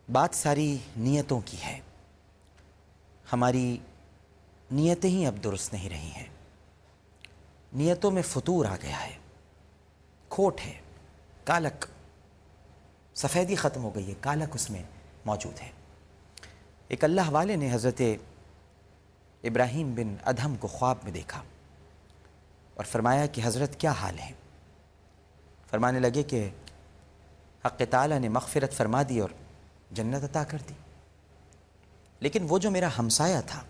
بات ساری نیتوں کی ہے۔ ہماری نیتیں ہی اب درست نہیں رہی ہیں، نیتوں میں فتور آ گیا ہے، کھوٹ ہے، کالک، سفیدی ختم ہو گئی ہے، کالک اس میں موجود ہے۔ ایک اللہ والے نے حضرت ابراہیم بن ادھم کو خواب میں دیکھا اور فرمایا کہ حضرت کیا حال ہے؟ فرمانے لگے کہ حق تعالیٰ نے مغفرت فرما دی اور جنت عطا کر دی، لیکن وہ جو میرا ہمسایہ تھا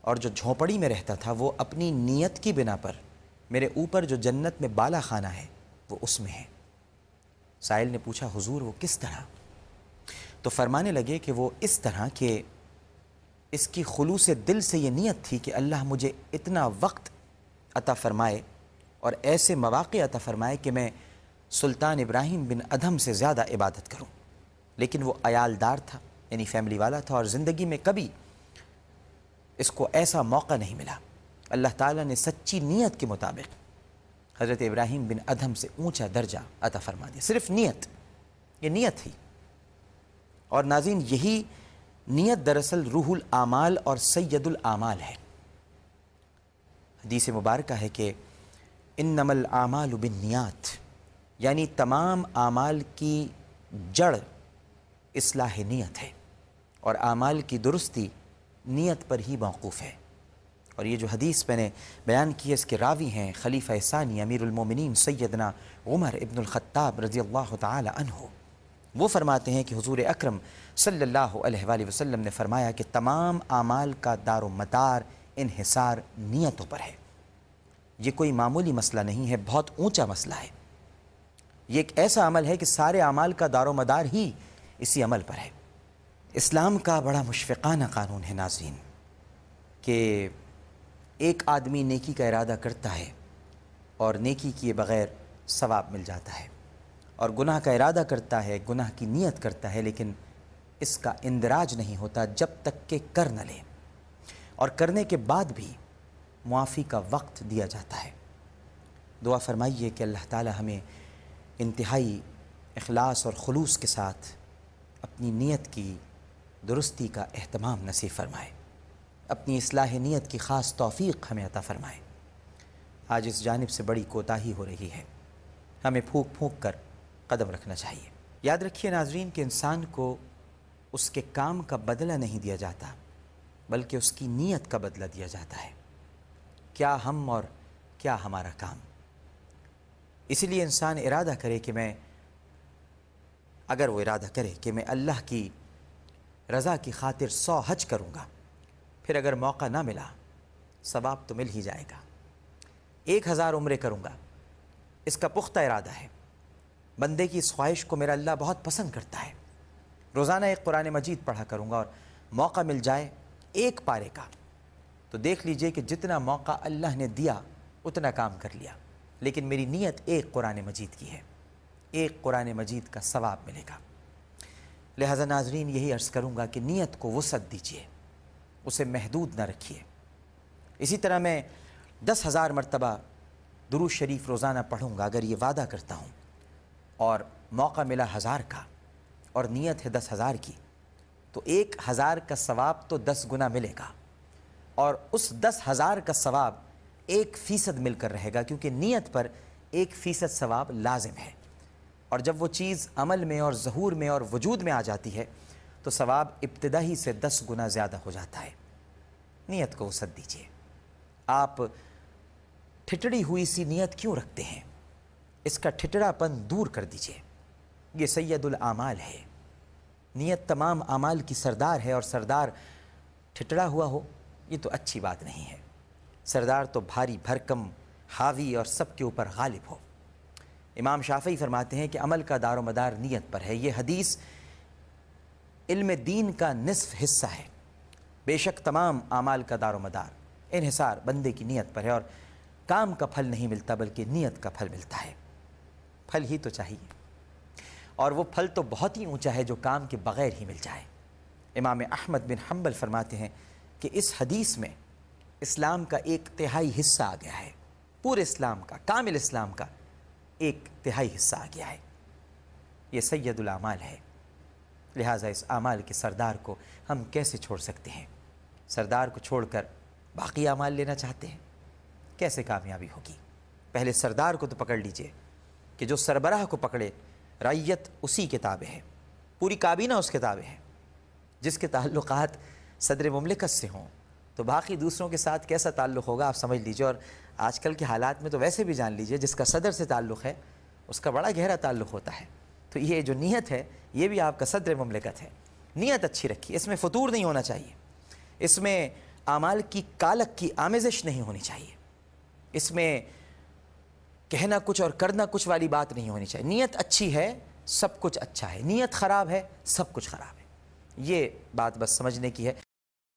اور جو جھونپڑی میں رہتا تھا وہ اپنی نیت کی بنا پر میرے اوپر جو جنت میں بالا خانہ ہے وہ اس میں ہے۔ سائل نے پوچھا حضور وہ کس طرح؟ تو فرمانے لگے کہ وہ اس طرح کہ اس کی خلوص دل سے یہ نیت تھی کہ اللہ مجھے اتنا وقت عطا فرمائے اور ایسے مواقع عطا فرمائے کہ میں سلطان ابراہیم بن ادھم سے زیادہ عبادت کروں، لیکن وہ عیالدار تھا، یعنی فیملی والا تھا، اور زندگی میں کبھی اس کو ایسا موقع نہیں ملا۔ اللہ تعالیٰ نے سچی نیت کے مطابق حضرت ابراہیم بن ادھم سے اونچا درجہ عطا فرما دیا، صرف نیت، یہ نیت تھی۔ اور ناظرین یہی نیت دراصل روح الاعمال اور سید الاعمال ہے۔ حدیث مبارکہ ہے کہ انما الاعمال بالنیات، یعنی تمام اعمال کی جڑ اصلاح نیت ہے اور اعمال کی درستی نیت پر ہی موقوف ہے۔ اور یہ جو حدیث میں نے بیان کی ہے اس کے راوی ہیں خلیفہ ثانی امیر المومنین سیدنا عمر ابن الخطاب رضی اللہ تعالی عنہ۔ وہ فرماتے ہیں کہ حضور اکرم صلی اللہ علیہ وآلہ وسلم نے فرمایا کہ تمام اعمال کا دار و مدار انحصار نیتوں پر ہے۔ یہ کوئی معمولی مسئلہ نہیں ہے، بہت اونچا مسئلہ ہے۔ یہ ایک ایسا عمل ہے کہ سارے اعمال کا دار و مدار ہی اسی عمل پر ہے۔ اسلام کا بڑا مشفقانہ قانون ہے ناظرین کہ ایک آدمی نیکی کا ارادہ کرتا ہے اور نیکی کیے بغیر ثواب مل جاتا ہے، اور گناہ کا ارادہ کرتا ہے، گناہ کی نیت کرتا ہے، لیکن اس کا اندراج نہیں ہوتا جب تک کہ کر نہ لے، اور کرنے کے بعد بھی معافی کا وقت دیا جاتا ہے۔ دعا فرمائیے کہ اللہ تعالی ہمیں انتہائی اخلاص اور خلوص کے ساتھ اپنی نیت کی درستی کا اہتمام نصیب فرمائے، اپنی اصلاح نیت کی خاص توفیق ہمیں عطا فرمائے۔ آج اس جانب سے بڑی کوتاہی ہو رہی ہے، ہمیں پھونک پھونک کر قدم رکھنا چاہیے۔ یاد رکھیے ناظرین کہ انسان کو اس کے کام کا بدلہ نہیں دیا جاتا بلکہ اس کی نیت کا بدلہ دیا جاتا ہے، کیا ہم اور کیا ہمارا کام۔ اسی لیے انسان ارادہ کرے کہ میں، اگر وہ ارادہ کرے کہ میں اللہ کی رضا کی خاطر 100 حج کروں گا، پھر اگر موقع نہ ملا ثواب تو مل ہی جائے گا، 1000 عمرے کروں گا، اس کا پختہ ارادہ ہے۔ بندے کی اس خواہش کو میرا اللہ بہت پسند کرتا ہے۔ روزانہ ایک قرآن مجید پڑھا کروں گا، اور موقع مل جائے ایک پارے کا، تو دیکھ لیجئے کہ جتنا موقع اللہ نے دیا اتنا کام کر لیا، لیکن میری نیت ایک قرآن مجید کی ہے، ایک قرآن مجید کا ثواب ملے گا۔ لہذا ناظرین یہی عرض کروں گا کہ نیت کو وسعت دیجئے، اسے محدود نہ رکھیے۔ اسی طرح میں 10,000 مرتبہ درود شریف روزانہ پڑھوں گا اگر یہ وعدہ کرتا ہوں، اور موقع ملا 1000 کا اور نیت ہے 10,000 کی، تو 1,000 کا ثواب تو 10 گنا ملے گا، اور اس 10,000 کا ثواب 1% مل کر رہے گا، کیونکہ نیت پر 1% ثواب لازم ہے، اور جب وہ چیز عمل میں اور ظہور میں اور وجود میں آ جاتی ہے تو ثواب ابتدا ہی سے 10 گنا زیادہ ہو جاتا ہے۔ نیت کو وسعت دیجیے۔ آپ ٹھٹڑی ہوئی سی نیت کیوں رکھتے ہیں؟ اس کا ٹھٹڑا پن دور کر دیجیے۔ یہ سید الاعمال ہے، نیت تمام اعمال کی سردار ہے، اور سردار ٹھٹڑا ہوا ہو یہ تو اچھی بات نہیں ہے۔ سردار تو بھاری بھرکم، حاوی اور سب کے اوپر غالب ہو۔ امام شافعی فرماتے ہیں کہ عمل کا دار و مدار نیت پر ہے۔ یہ حدیث علم دین کا نصف حصہ ہے۔ بے شک تمام اعمال کا دار و مدار انحصار بندے کی نیت پر ہے، اور کام کا پھل نہیں ملتا بلکہ نیت کا پھل ملتا ہے۔ پھل ہی تو چاہیے، اور وہ پھل تو بہت ہی اونچا ہے جو کام کے بغیر ہی مل جائے۔ امام احمد بن حنبل فرماتے ہیں کہ اس حدیث میں اسلام کا 1/3 حصہ آ گیا ہے، پورے اسلام کا، کامل اسلام کا 1/3 حصہ آ گیا ہے۔ یہ سید الاعمال ہے۔ لہٰذا اس اعمال کے سردار کو ہم کیسے چھوڑ سکتے ہیں؟ سردار کو چھوڑ کر باقی اعمال لینا چاہتے ہیں، کیسے کامیابی ہوگی؟ پہلے سردار کو تو پکڑ لیجئے کہ جو سربراہ کو پکڑے، رعیت اسی کے تابع ہے، پوری کابینہ اس کے تابع ہے۔ جس کے تعلقات صدر مملکت سے ہوں تو باقی دوسروں کے ساتھ کیسا تعلق ہوگا آپ سمجھ لیجئے۔ اور آج کل کے حالات میں تو ویسے بھی جان لیجئے، جس کا صدر سے تعلق ہے اس کا بڑا گہرا تعلق ہوتا ہے۔ تو یہ جو نیت ہے یہ بھی آپ کا صدر مملکت ہے، نیت اچھی رکھیے، اس میں فطور نہیں ہونا چاہیے، اس میں اعمال کی کالک کی آمیزش نہیں ہونی چاہیے، اس میں کہنا کچھ اور کرنا کچھ والی بات نہیں ہونی چاہیے۔ نیت اچھی ہے سب کچھ اچھا ہے، نیت خراب ہے سب کچھ خراب ہے، یہ بات بس سمجھنے کی ہے۔